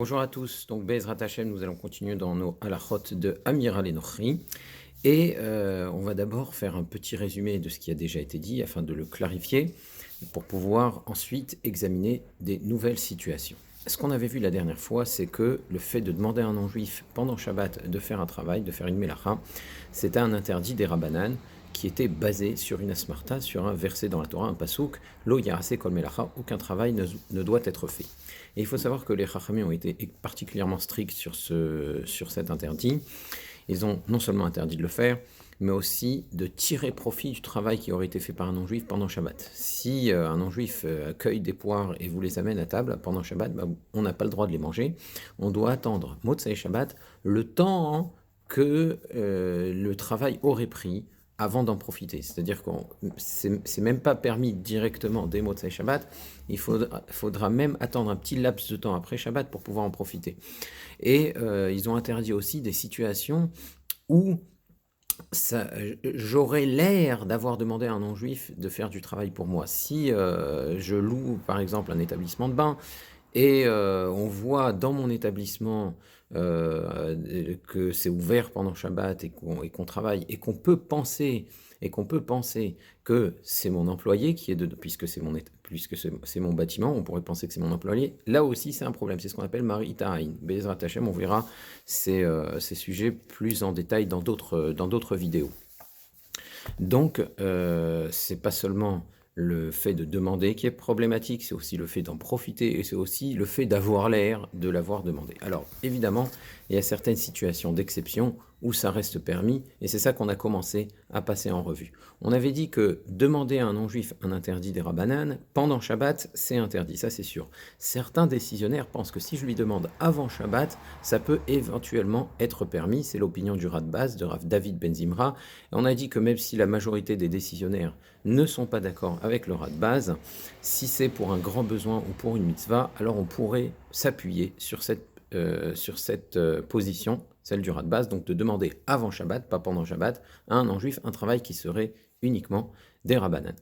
Bonjour à tous, donc Bezrat Hashem, nous allons continuer dans nos halachot de Amiral et Nochri. Et on va d'abord faire un petit résumé de ce qui a déjà été dit afin de le clarifier pour pouvoir ensuite examiner des nouvelles situations. Ce qu'on avait vu la dernière fois, c'est que le fait de demander à un non-juif pendant Shabbat de faire un travail, de faire une melacha, c'était un interdit des Rabbanan qui était basé sur une asmarta, sur un verset dans la Torah, un pasouk, lo yarase kol melacha, aucun travail ne doit être fait. Et il faut savoir que les Chachamim ont été particulièrement stricts sur cet interdit. Ils ont non seulement interdit de le faire, mais aussi de tirer profit du travail qui aurait été fait par un non-juif pendant Shabbat. Si un non-juif cueille des poires et vous les amène à table pendant Shabbat, on n'a pas le droit de les manger. On doit attendre Motzei Shabbat, le temps que le travail aurait pris avant d'en profiter. C'est-à-dire que c'est même pas permis directement dès Motzei Shabbat, il faudra même attendre un petit laps de temps après Shabbat pour pouvoir en profiter. Et ils ont interdit aussi des situations où j'aurais l'air d'avoir demandé à un non-juif de faire du travail pour moi. Si je loue par exemple un établissement de bain, et on voit dans mon établissement que c'est ouvert pendant Shabbat et qu'on travaille et qu'on peut penser que c'est mon employé qui est puisque c'est mon bâtiment, on pourrait penser que c'est mon employé. Là aussi, c'est un problème. C'est ce qu'on appelle Marita Aïn. Bezrat Hashem, on verra ces sujets plus en détail dans d'autres vidéos. Donc, c'est pas seulement le fait de demander qui est problématique, c'est aussi le fait d'en profiter et c'est aussi le fait d'avoir l'air de l'avoir demandé. Alors, évidemment, il y a certaines situations d'exception où ça reste permis et c'est ça qu'on a commencé à passer en revue. On avait dit que demander à un non-juif un interdit des Rabbanan pendant Shabbat, c'est interdit, ça c'est sûr. Certains décisionnaires pensent que si je lui demande avant Shabbat, ça peut éventuellement être permis, c'est l'opinion du Radbaz, de Rav David Ben Zimra. Et on a dit que même si la majorité des décisionnaires ne sont pas d'accord avec le Radbaz, si c'est pour un grand besoin ou pour une mitzvah, alors on pourrait s'appuyer sur cette position, celle du Radbaz, donc de demander avant Shabbat, pas pendant Shabbat, à un non-juif un travail qui serait uniquement des Rabbanan.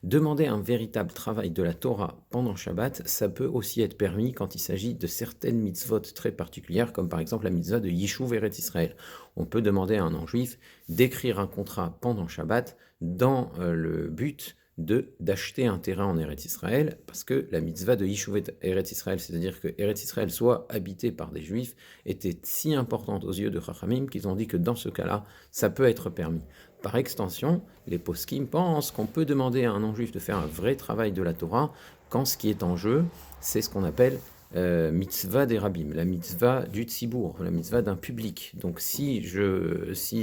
Demander un véritable travail de la Torah pendant Shabbat, ça peut aussi être permis quand il s'agit de certaines mitzvot très particulières, comme par exemple la mitzvah de Yishuv Eretz Israël. On peut demander à un non-juif d'écrire un contrat pendant Shabbat dans le but d'acheter un terrain en Eretz Israël, parce que la mitzvah de Yishuv Eretz Israël, c'est-à-dire que Eretz Israël soit habité par des juifs, était si importante aux yeux de Chachamim qu'ils ont dit que dans ce cas-là, ça peut être permis. Par extension, les poskim pensent qu'on peut demander à un non-juif de faire un vrai travail de la Torah quand ce qui est en jeu, c'est ce qu'on appelle mitzvah des rabbim, la mitzvah du tzibour, la mitzvah d'un public. Donc si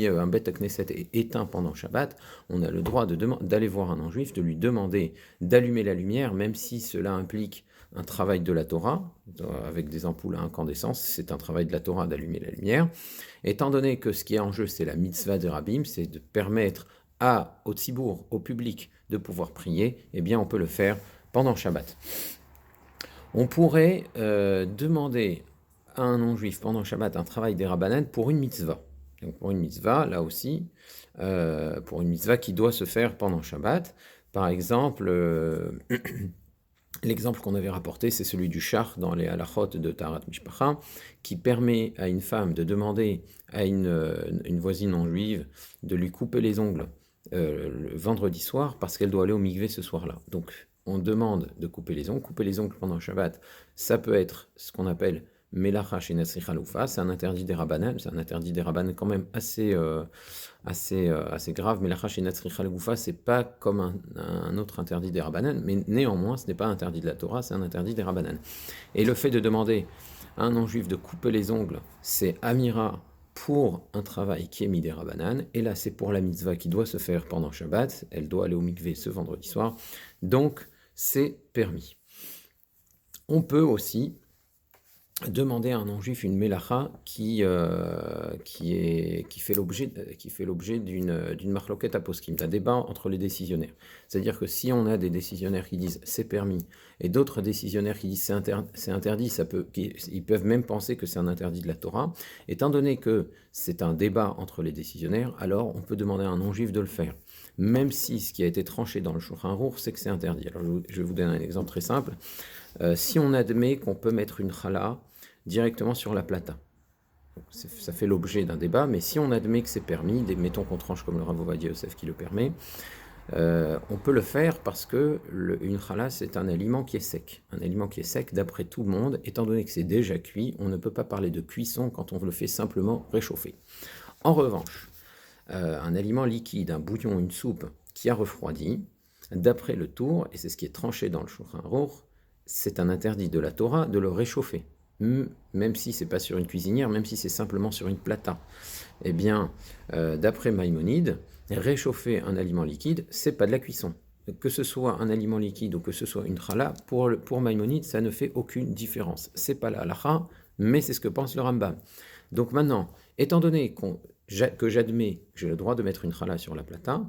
un Beth Knesset est éteint pendant Shabbat, on a le droit d'aller voir un non-juif, de lui demander d'allumer la lumière, même si cela implique un travail de la Torah, avec des ampoules à incandescence, c'est un travail de la Torah d'allumer la lumière. Étant donné que ce qui est en jeu, c'est la mitzvah des rabbim, c'est de permettre au tzibour, au public, de pouvoir prier, eh bien on peut le faire pendant Shabbat. On pourrait demander à un non-juif pendant Shabbat un travail des Rabbanan pour une mitzvah. Donc pour une mitzvah, là aussi, pour une mitzvah qui doit se faire pendant Shabbat. Par exemple, l'exemple qu'on avait rapporté, c'est celui du char dans les halachot de Taharat Mishpacha, qui permet à une femme de demander à une voisine non-juive de lui couper les ongles le vendredi soir parce qu'elle doit aller au mikvé ce soir-là. Donc, on demande de couper les ongles. Couper les ongles pendant Shabbat, ça peut être ce qu'on appelle Melacha chez Nasri Chaloufa, c'est un interdit des Rabbanan, c'est un interdit des Rabbanan quand même assez grave. Melacha chez Nasri Chaloufa, c'est pas comme un autre interdit des Rabbanan, mais néanmoins, ce n'est pas interdit de la Torah, c'est un interdit des Rabbanan. Et le fait de demander à un non-juif de couper les ongles, c'est Amira pour un travail qui est mis des Rabbanan, et là c'est pour la mitzvah qui doit se faire pendant Shabbat, elle doit aller au mikvé ce vendredi soir, donc c'est permis. On peut aussi demander à un non-juif une melacha qui fait l'objet d'une marloquette aposkim, d'un débat entre les décisionnaires. C'est-à-dire que si on a des décisionnaires qui disent c'est permis et d'autres décisionnaires qui disent c'est interdit, ils peuvent même penser que c'est un interdit de la Torah, étant donné que c'est un débat entre les décisionnaires, alors on peut demander à un non-juif de le faire. Même si ce qui a été tranché dans le Shulchan Aruch, c'est que c'est interdit. Alors je vais vous donner un exemple très simple. Si on admet qu'on peut mettre une chala directement sur la plata. Ça fait l'objet d'un débat, mais si on admet que c'est permis, mettons qu'on tranche comme le Rav Ovadia Yosef qui le permet, on peut le faire parce que une challah, c'est un aliment qui est sec. Un aliment qui est sec, d'après tout le monde, étant donné que c'est déjà cuit, on ne peut pas parler de cuisson quand on le fait simplement réchauffer. En revanche, un aliment liquide, un bouillon, une soupe qui a refroidi, d'après le Tour, et c'est ce qui est tranché dans le Shulchan Aruch, c'est un interdit de la Torah de le réchauffer. Même si c'est pas sur une cuisinière, même si c'est simplement sur une plata. Eh bien, d'après Maïmonide, réchauffer un aliment liquide, c'est pas de la cuisson. Que ce soit un aliment liquide ou que ce soit une challah, pour Maïmonide, ça ne fait aucune différence. C'est pas la halakha, mais c'est ce que pense le Rambam. Donc maintenant, étant donné que j'admets que j'ai le droit de mettre une challah sur la plata,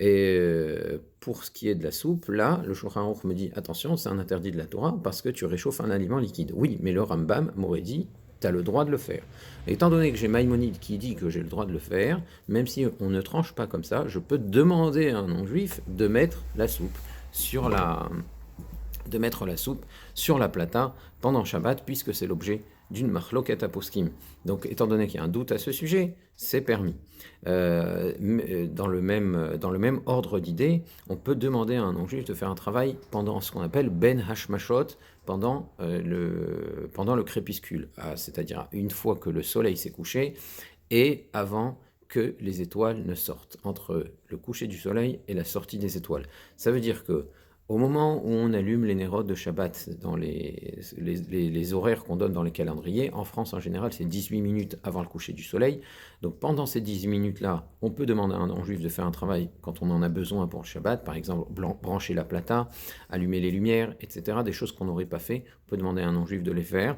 et pour ce qui est de la soupe, là, le Shulchan Aruch me dit, attention, c'est un interdit de la Torah parce que tu réchauffes un aliment liquide. Oui, mais le Rambam m'aurait dit, tu as le droit de le faire. Et étant donné que j'ai Maïmonide qui dit que j'ai le droit de le faire, même si on ne tranche pas comme ça, je peux demander à un non-juif de mettre la soupe sur la plata pendant Shabbat, puisque c'est l'objet d'une machloket aposkim. Donc, étant donné qu'il y a un doute à ce sujet, c'est permis. Dans le même ordre d'idées, on peut demander à un non-juif de faire un travail pendant ce qu'on appelle ben hashmashot, pendant le crépuscule, c'est-à-dire une fois que le soleil s'est couché et avant que les étoiles ne sortent, entre le coucher du soleil et la sortie des étoiles. Ça veut dire que au moment où on allume les nérodes de Shabbat dans les horaires qu'on donne dans les calendriers, en France en général c'est 18 minutes avant le coucher du soleil, donc pendant ces 18 minutes-là, on peut demander à un non-juif de faire un travail quand on en a besoin pour le Shabbat, par exemple brancher la plata, allumer les lumières, etc., des choses qu'on n'aurait pas fait, on peut demander à un non-juif de les faire,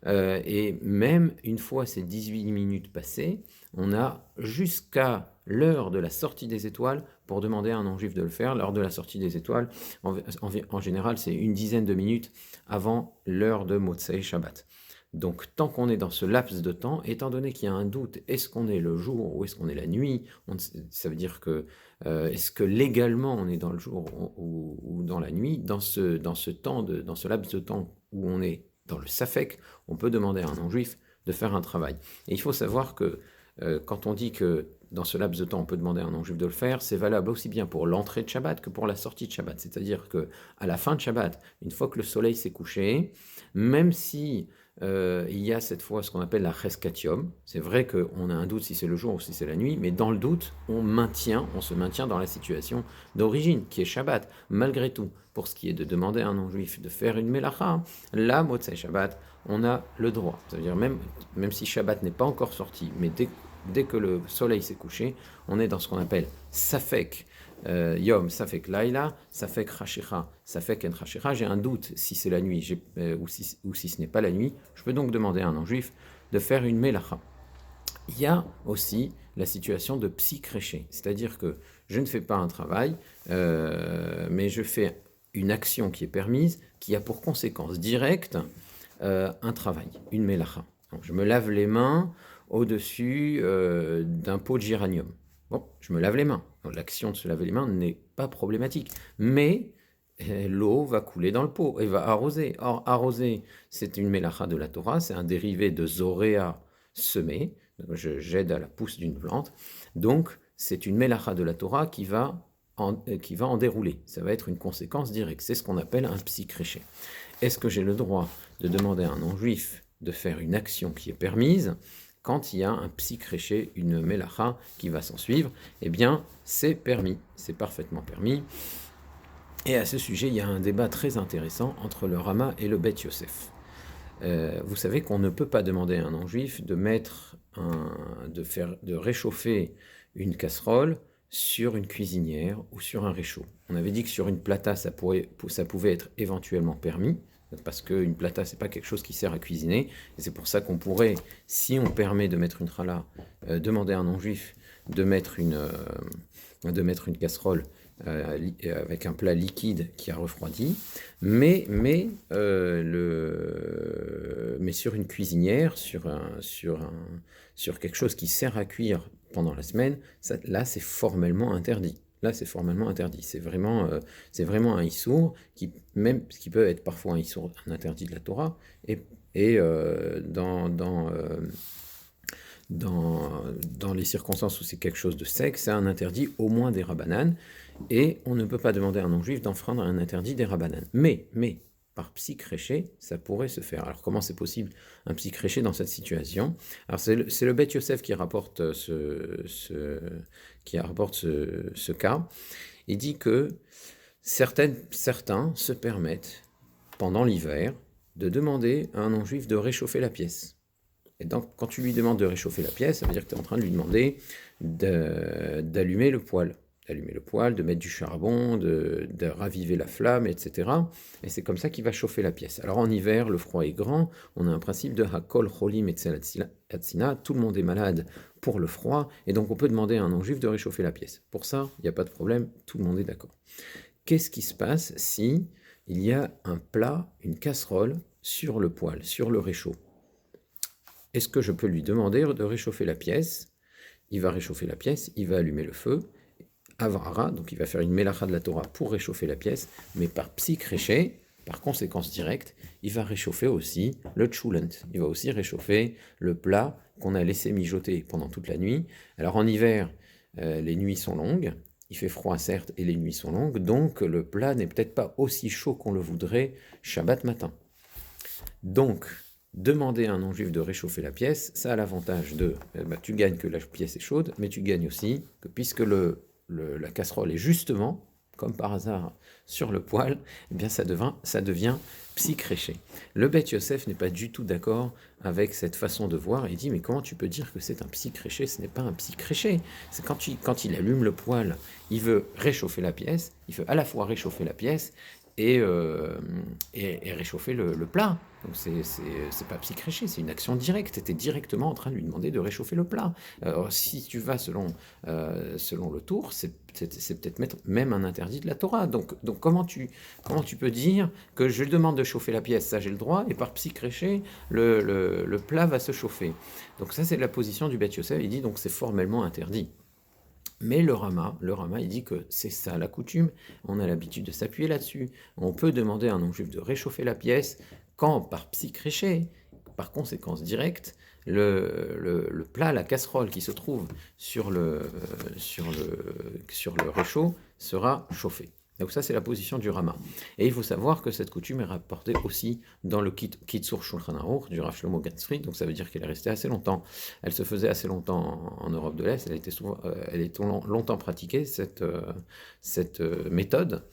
et même une fois ces 18 minutes passées, on a jusqu'à l'heure de la sortie des étoiles pour demander à un non-juif de le faire. L'heure de la sortie des étoiles, en général, c'est une dizaine de minutes avant l'heure de Motsei Shabbat. Donc, tant qu'on est dans ce laps de temps, étant donné qu'il y a un doute, est-ce qu'on est le jour ou est-ce qu'on est la nuit, ça veut dire que est-ce que légalement on est dans le jour ou dans la nuit, dans ce laps de temps où on est dans le safek, on peut demander à un non-juif de faire un travail. Et il faut savoir que quand on dit que dans ce laps de temps, on peut demander à un non-juif de le faire, c'est valable aussi bien pour l'entrée de Shabbat que pour la sortie de Shabbat. C'est-à-dire qu'à la fin de Shabbat, une fois que le soleil s'est couché, même si il y a cette fois ce qu'on appelle la cheskatium, c'est vrai qu'on a un doute si c'est le jour ou si c'est la nuit, mais dans le doute, on se maintient dans la situation d'origine, qui est Shabbat. Malgré tout, pour ce qui est de demander à un non-juif de faire une melacha, la Motsei Shabbat, on a le droit. C'est-à-dire même si Shabbat n'est pas encore sorti, mais dès que le soleil s'est couché, on est dans ce qu'on appelle Safek Yom, Safek Laila, Safek Rashicha, Safek En Rashicha. J'ai un doute si c'est la nuit ou si ce n'est pas la nuit. Je peux donc demander à un non-juif de faire une melacha. Il y a aussi la situation de psy-créché, c'est-à-dire que je ne fais pas un travail, mais je fais une action qui est permise, qui a pour conséquence directe un travail, une melacha. Donc, je me lave les mains au-dessus d'un pot de géranium. Bon, je me lave les mains. Donc, l'action de se laver les mains n'est pas problématique. Mais l'eau va couler dans le pot et va arroser. Or, arroser, c'est une mélacha de la Torah, c'est un dérivé de zoréa semé. J'aide à la pousse d'une plante. Donc, c'est une mélacha de la Torah qui va en dérouler. Ça va être une conséquence directe. C'est ce qu'on appelle un psy-créché. Est-ce que j'ai le droit de demander à un non-juif de faire une action qui est permise quand il y a un psy-créché, une mélacha qui va s'en suivre? Eh bien, c'est permis, c'est parfaitement permis. Et à ce sujet, il y a un débat très intéressant entre le Rama et le Beth Yosef. Vous savez qu'on ne peut pas demander à un non-juif de réchauffer une casserole sur une cuisinière ou sur un réchaud. On avait dit que sur une plata, ça pouvait être éventuellement permis, parce qu'une plata, c'est pas quelque chose qui sert à cuisiner, et c'est pour ça qu'on pourrait, si on permet de mettre une challah, demander à un non-juif de mettre une casserole avec un plat liquide qui a refroidi, mais sur une cuisinière, sur quelque chose qui sert à cuire pendant la semaine, là c'est formellement interdit. C'est vraiment un issour qui peut être parfois un interdit de la Torah, et Et dans les circonstances où c'est quelque chose de sec, c'est un interdit au moins des rabbanan, et on ne peut pas demander à un non-juif d'enfreindre un interdit des rabbanan. Mais, par psychréché, ça pourrait se faire. Alors comment c'est possible un psychréché dans cette situation? Alors c'est le Bet Yosef qui rapporte ce cas. Il dit que certains se permettent, pendant l'hiver, de demander à un non-juif de réchauffer la pièce. Et donc, quand tu lui demandes de réchauffer la pièce, ça veut dire que tu es en train de lui demander d'allumer le poêle. D'allumer le poêle, de mettre du charbon, de raviver la flamme, etc. Et c'est comme ça qu'il va chauffer la pièce. Alors en hiver, le froid est grand, on a un principe de Hakol Cholim Etzel Atzina, tout le monde est malade pour le froid, et donc on peut demander à un non-juif de réchauffer la pièce. Pour ça, il n'y a pas de problème, tout le monde est d'accord. Qu'est-ce qui se passe si il y a un plat, une casserole sur le poêle, sur le réchaud? Est-ce que je peux lui demander de réchauffer la pièce? Il va réchauffer la pièce, il va allumer le feu, avara, donc il va faire une mélacha de la Torah pour réchauffer la pièce, mais par psychréché, par conséquence directe, il va réchauffer aussi le tchoulent, il va aussi réchauffer le plat qu'on a laissé mijoter pendant toute la nuit. Alors en hiver, les nuits sont longues, il fait froid certes et les nuits sont longues, donc le plat n'est peut-être pas aussi chaud qu'on le voudrait Shabbat matin. Donc, demander à un non-juif de réchauffer la pièce, ça a l'avantage de, tu gagnes que la pièce est chaude, mais tu gagnes aussi que puisque la casserole est justement, comme par hasard, sur le poêle, eh bien ça devient psychréché. Le Bet Yosef n'est pas du tout d'accord avec cette façon de voir. Il dit, mais comment tu peux dire que c'est un psychréché? Ce n'est pas un psychréché. C'est quand il allume le poêle, il veut réchauffer la pièce, il veut à la fois réchauffer la pièce et réchauffer le plat. Donc c'est pas psychréché, c'est une action directe. Tu es directement en train de lui demander de réchauffer le plat. Si tu vas selon le tour, c'est peut-être même un interdit de la Torah. Donc comment tu peux dire que je lui demande de chauffer la pièce, ça j'ai le droit, et par psychréché, le plat va se chauffer. Donc ça c'est la position du Bet Yosef, il dit donc c'est formellement interdit. Mais le Rama, il dit que c'est ça la coutume, on a l'habitude de s'appuyer là-dessus. On peut demander à un non-juif de réchauffer la pièce quand, par psychréché, par conséquence directe, le plat, la casserole qui se trouve sur le réchaud sera chauffé. Donc ça, c'est la position du Rama. Et il faut savoir que cette coutume est rapportée aussi dans le Kitzur Shulchan Aruch du Rav Shlomo Ganzfried, donc ça veut dire qu'elle est restée assez longtemps. Elle se faisait assez longtemps en Europe de l'Est, elle était longtemps pratiquée, cette méthode.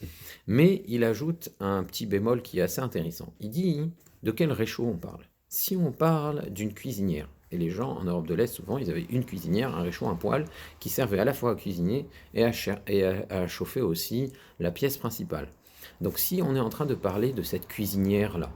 Mais il ajoute un petit bémol qui est assez intéressant. Il dit, de quel réchaud on parle? Si on parle d'une cuisinière, et les gens en Europe de l'Est, souvent, ils avaient une cuisinière, un réchaud, un poêle, qui servait à la fois à cuisiner et à chauffer aussi la pièce principale. Donc si on est en train de parler de cette cuisinière-là,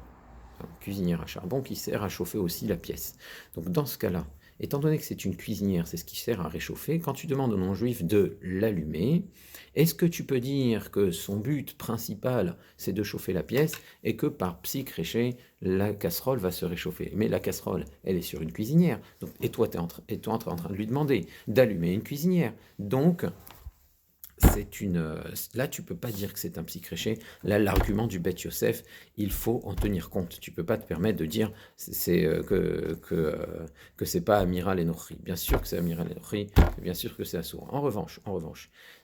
cuisinière à charbon qui sert à chauffer aussi la pièce. Donc dans ce cas-là, étant donné que c'est une cuisinière, c'est ce qui sert à réchauffer, quand tu demandes au non-juif de l'allumer, est-ce que tu peux dire que son but principal, c'est de chauffer la pièce et que par psychréché, la casserole va se réchauffer? Mais la casserole, elle est sur une cuisinière. Donc, et toi, tu es en train de lui demander d'allumer une cuisinière. Donc, là, tu peux pas dire que c'est un psychréché. Là, l'argument du Bet Yosef, il faut en tenir compte. Tu peux pas te permettre de dire que c'est pas Amiral Enochi. Bien sûr que c'est Amiral Enochi, bien sûr que c'est Assour. En revanche,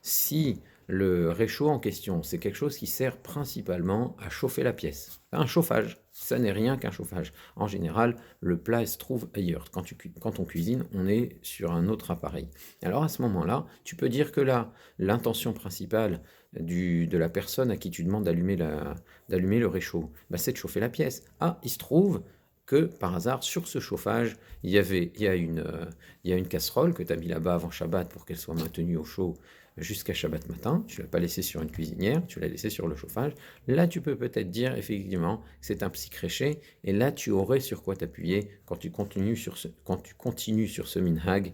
si le réchaud en question, c'est quelque chose qui sert principalement à chauffer la pièce, un chauffage, ça n'est rien qu'un chauffage. En général, le plat se trouve ailleurs. Quand on cuisine, on est sur un autre appareil. Alors à ce moment-là, tu peux dire que là, l'intention principale de la personne à qui tu demandes d'allumer le réchaud, c'est de chauffer la pièce. Ah, il se trouve que par hasard, sur ce chauffage, il y a une casserole que tu as mis là-bas avant Shabbat pour qu'elle soit maintenue au chaud jusqu'à Shabbat matin. Tu ne l'as pas laissée sur une cuisinière, tu l'as laissée sur le chauffage. Là, tu peux peut-être dire effectivement que c'est un psychréché, et là, tu aurais sur quoi t'appuyer quand tu continues sur ce minhag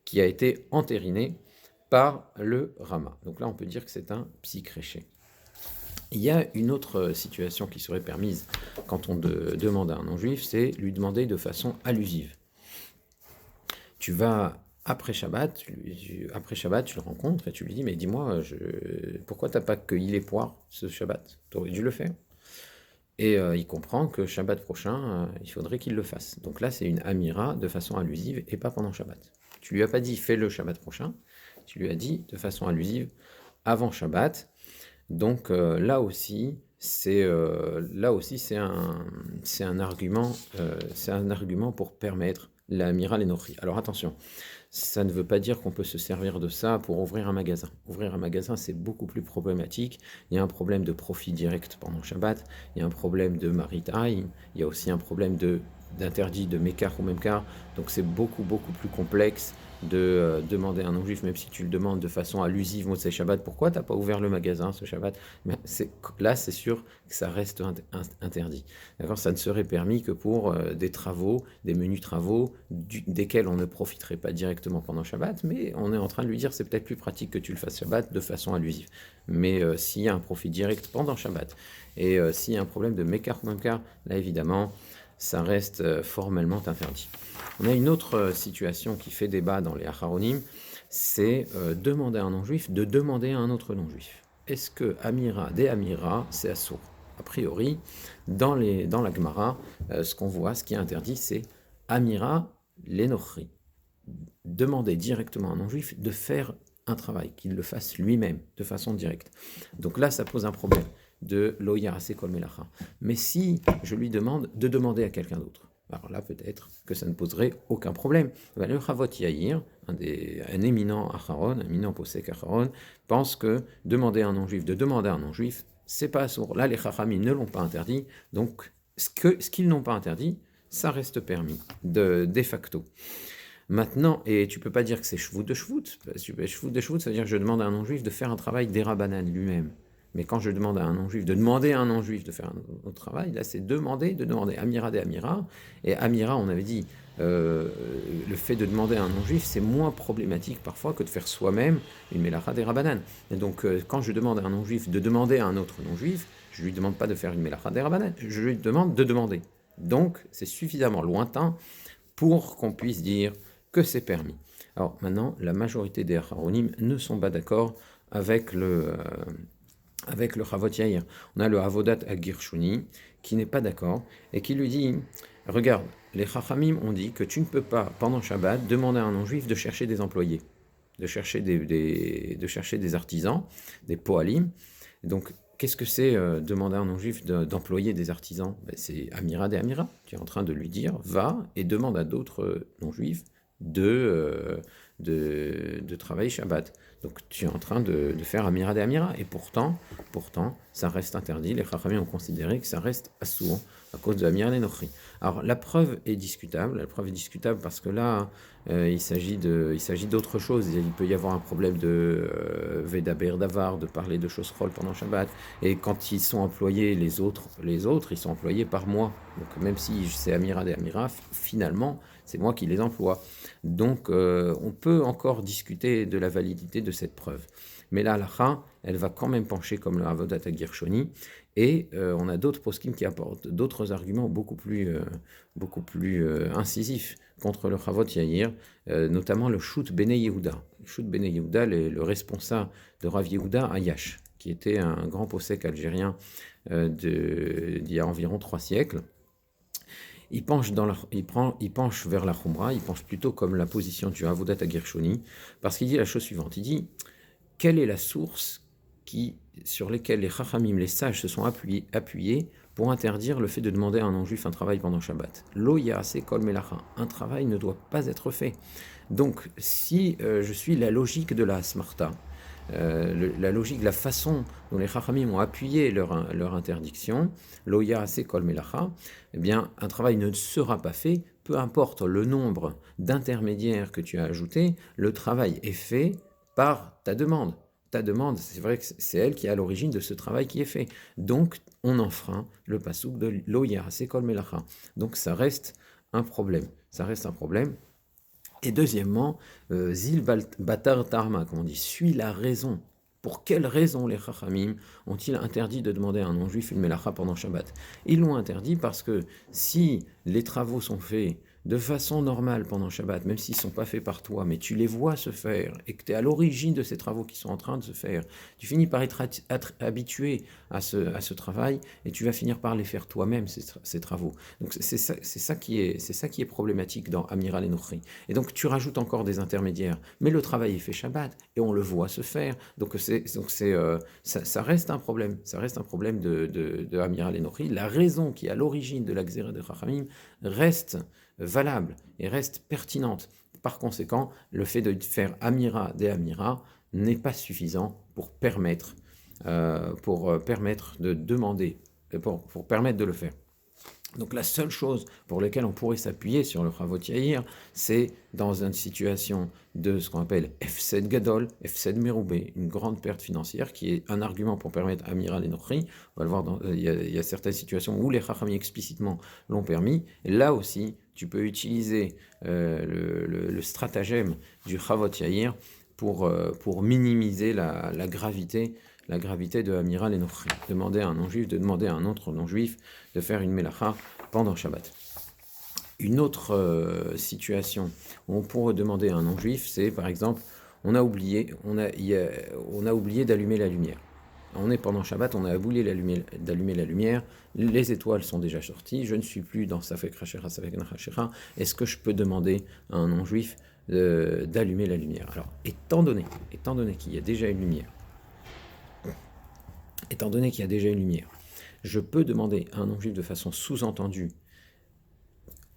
qui a été entériné par le Rama. Donc là, on peut dire que c'est un psychréché. Il y a une autre situation qui serait permise quand on demande à un non-juif, c'est lui demander de façon allusive. Tu vas après Shabbat, tu le rencontres et tu lui dis, mais dis-moi, pourquoi t'as pas cueilli les poires ce Shabbat? Tu aurais dû le faire. Et il comprend que Shabbat prochain, il faudrait qu'il le fasse. Donc là, c'est une amira de façon allusive et pas pendant Shabbat. Tu lui as pas dit fais-le Shabbat prochain, tu lui as dit de façon allusive avant Shabbat. Donc c'est un argument pour permettre l'amira l'enochi. Alors attention, ça ne veut pas dire qu'on peut se servir de ça pour ouvrir un magasin. Ouvrir un magasin, c'est beaucoup plus problématique. Il y a un problème de profit direct pendant Shabbat, il y a un problème de maritime, il y a aussi un problème d'interdit de Mekar ou Memkar. Donc c'est beaucoup, beaucoup plus complexe de demander à un non-juif, même si tu le demandes de façon allusive, Motzei Shabbat, pourquoi tu n'as pas ouvert le magasin ce Shabbat? Mais là, c'est sûr que ça reste interdit. D'accord? Ça ne serait permis que pour des travaux, des menus travaux, desquels on ne profiterait pas directement pendant Shabbat, mais on est en train de lui dire c'est peut-être plus pratique que tu le fasses Shabbat de façon allusive. Mais s'il y a un profit direct pendant Shabbat, et s'il y a un problème de Mekar ou Memkar, là évidemment, ça reste formellement interdit. On a une autre situation qui fait débat dans les Acharonim, c'est demander à un non-juif de demander à un autre non-juif. Est-ce que Amira des Amira, c'est assourd? A priori, dans la Gemara, ce qu'on voit, ce qui est interdit, c'est Amira l'enochri. Demander directement à un non-juif de faire un travail, qu'il le fasse lui-même, de façon directe. Donc là, ça pose un problème de lo yarase kol melacha. Mais si je lui demande de demander à quelqu'un d'autre, alors là, peut-être que ça ne poserait aucun problème. Le Chavot Yair, un éminent acharon, un éminent posek acharon, pense que demander à un non-juif de demander à un non-juif, c'est pas assourd. Là, les chachamim ne l'ont pas interdit, donc ce qu'ils n'ont pas interdit, ça reste permis, de facto. Maintenant, et tu peux pas dire que c'est shvout de shvout, shvout de shvout, c'est-à-dire que je demande à un non-juif de faire un travail d'Erabanan lui-même. Mais quand je demande à un non-juif de demander à un non-juif de faire un autre travail, là c'est demander. Amira des Amira. Et Amira, on avait dit, le fait de demander à un non-juif, c'est moins problématique parfois que de faire soi-même une melacha des Rabbanan. Et donc, quand je demande à un non-juif de demander à un autre non-juif, je lui demande pas de faire une melacha des Rabbanan, je lui demande de demander. Donc, c'est suffisamment lointain pour qu'on puisse dire que c'est permis. Alors maintenant, la majorité des Acharonim ne sont pas d'accord avec le Chavot Yair. On a le Avodat Agirshuni qui n'est pas d'accord et qui lui dit regarde, les Chachamim ont dit que tu ne peux pas, pendant Shabbat, demander à un non-juif de chercher des employés, de chercher des artisans, des poalim. Donc, qu'est-ce que c'est demander à un non-juif d'employer des artisans? C'est Amira des Amira. Tu es en train de lui dire va et demande à d'autres non-juifs de travailler Shabbat. Donc tu es en train de faire Amira des Amira. Et pourtant, ça reste interdit. Les Chachamim ont considéré que ça reste assourd à cause de Amira des Nochri. Alors la preuve est discutable. La preuve est discutable parce que là, il s'agit d'autre chose. Il peut y avoir un problème de Vedaber Davar, de parler de choses folles pendant Shabbat. Et quand ils sont employés, les autres, ils sont employés par moi. Donc même si c'est Amira des Amira, finalement, c'est moi qui les emploie. Donc, on peut encore discuter de la validité de cette preuve. Mais la halakha, elle va quand même pencher comme le Avodat Agirshoni, et on a d'autres poskim qui apportent d'autres arguments beaucoup plus incisifs contre le Chavot Yair, notamment le Shout Bene Yehuda. Le Shout Bene Yehuda, le responsable de Rav Yehuda Ayash, qui était un grand posek algérien d'il y a environ 3 siècles. Il penche vers la Khumra, il penche plutôt comme la position du Avodat Agirshoni, parce qu'il dit la chose suivante, il dit, quelle est la source sur lesquelles les Chachamim, les sages, se sont appuyés pour interdire le fait de demander à un non-juif un travail pendant Shabbat? Lo yarase kol melacha, un travail ne doit pas être fait. Donc, si je suis la logique de la Smarta, la logique, la façon dont les Chachamim ont appuyé leur interdiction, lo yarase kol melacha, eh bien, un travail ne sera pas fait, peu importe le nombre d'intermédiaires que tu as ajoutés, le travail est fait par ta demande. Ta demande, c'est vrai que c'est elle qui est à l'origine de ce travail qui est fait. Donc, on enfreint le pasouk de lo yarase kol melacha. Donc, ça reste un problème. Et deuxièmement, Zil Batar Tarma, comme on dit, suit la raison. Pour quelle raison les Chachamim ont-ils interdit de demander à un non-juif une melacha pendant Shabbat? Ils l'ont interdit parce que si les travaux sont faits de façon normale pendant Shabbat, même s'ils ne sont pas faits par toi, mais tu les vois se faire et que tu es à l'origine de ces travaux qui sont en train de se faire, tu finis par être habitué à ce travail et tu vas finir par les faire toi-même, ces travaux. Donc c'est ça qui est problématique dans Amiral et Nochri. Et donc tu rajoutes encore des intermédiaires, mais le travail est fait Shabbat et on le voit se faire. Donc ça reste un problème, de Amiral et Nochri. La raison qui est à l'origine de la Xéra de Chachamim reste valable et reste pertinente. Par conséquent, le fait de faire Amira des Amira n'est pas suffisant pour permettre de demander, pour permettre de le faire. Donc la seule chose pour laquelle on pourrait s'appuyer sur le Chavot Yair, c'est dans une situation de ce qu'on appelle Efsed Gadol, Efsed Meroubé, une grande perte financière, qui est un argument pour permettre Amiral et Nochri. On va le voir, il y a certaines situations où les Chachamim explicitement l'ont permis. Et là aussi, tu peux utiliser le stratagème du Chavot Yair pour minimiser la gravité de Amiral et Nochri. Demander à un non-juif de demander à un autre non-juif de faire une mélacha pendant Shabbat. Une autre situation où on pourrait demander à un non-juif, c'est par exemple, on a oublié d'allumer la lumière. On est pendant Shabbat, on a oublié d'allumer la lumière, les étoiles sont déjà sorties, je ne suis plus dans Safek Rachera, Safek Nachachera, est-ce que je peux demander à un non-juif d'allumer la lumière? Alors, étant donné qu'il y a déjà une lumière, je peux demander à un non-juif de façon sous-entendue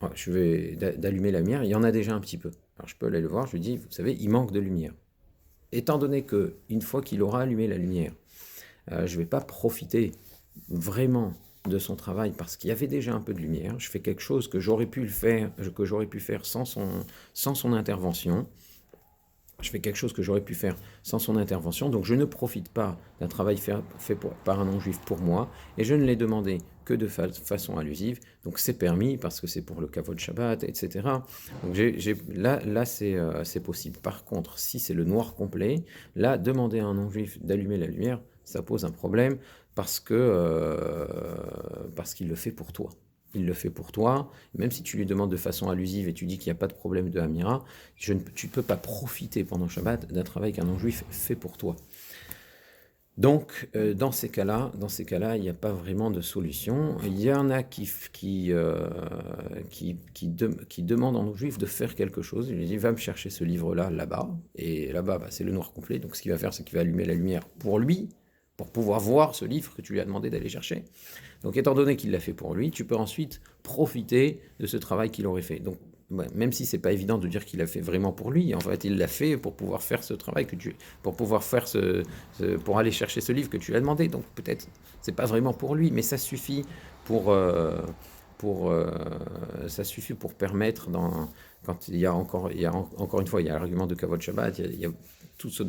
d'allumer la lumière, il y en a déjà un petit peu. Alors je peux aller le voir, je lui dis, vous savez, il manque de lumière. Étant donné qu'une fois qu'il aura allumé la lumière, je ne vais pas profiter vraiment de son travail parce qu'il y avait déjà un peu de lumière, je fais quelque chose que j'aurais pu faire sans son intervention. Donc je ne profite pas d'un travail fait par un non-juif pour moi, et je ne l'ai demandé que de façon allusive, donc c'est permis parce que c'est pour le kavod Shabbat, etc. Donc là c'est possible. Par contre, si c'est le noir complet, là, demander à un non-juif d'allumer la lumière, ça pose un problème parce qu'il le fait pour toi. Il le fait pour toi, même si tu lui demandes de façon allusive et tu dis qu'il n'y a pas de problème de Hamira, tu ne peux pas profiter pendant Shabbat d'un travail qu'un non-juif fait pour toi. Donc, dans ces cas-là, il n'y a pas vraiment de solution. Il y en a qui demandent en non-juif de faire quelque chose. Il lui dit, va me chercher ce livre-là, là-bas. Et là-bas, c'est le noir complet. Donc, ce qu'il va faire, c'est qu'il va allumer la lumière pour lui, pour pouvoir voir ce livre que tu lui as demandé d'aller chercher. Donc, étant donné qu'il l'a fait pour lui, tu peux ensuite profiter de ce travail qu'il aurait fait. Donc, même si c'est pas évident de dire qu'il l'a fait vraiment pour lui, en fait, il l'a fait pour pouvoir faire ce travail pour pouvoir faire pour aller chercher ce livre que tu lui as demandé. Donc, peut-être, c'est pas vraiment pour lui, mais ça suffit pour permettre quand il y a encore une fois, il y a l'argument de Kavod Shabbat, il y a toutes sortes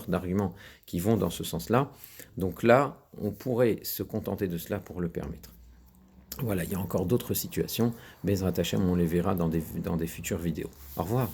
d'arguments qui vont dans ce sens-là. Donc là, on pourrait se contenter de cela pour le permettre. Voilà, il y a encore d'autres situations. Bezrat Hashem, on les verra dans des futures vidéos. Au revoir.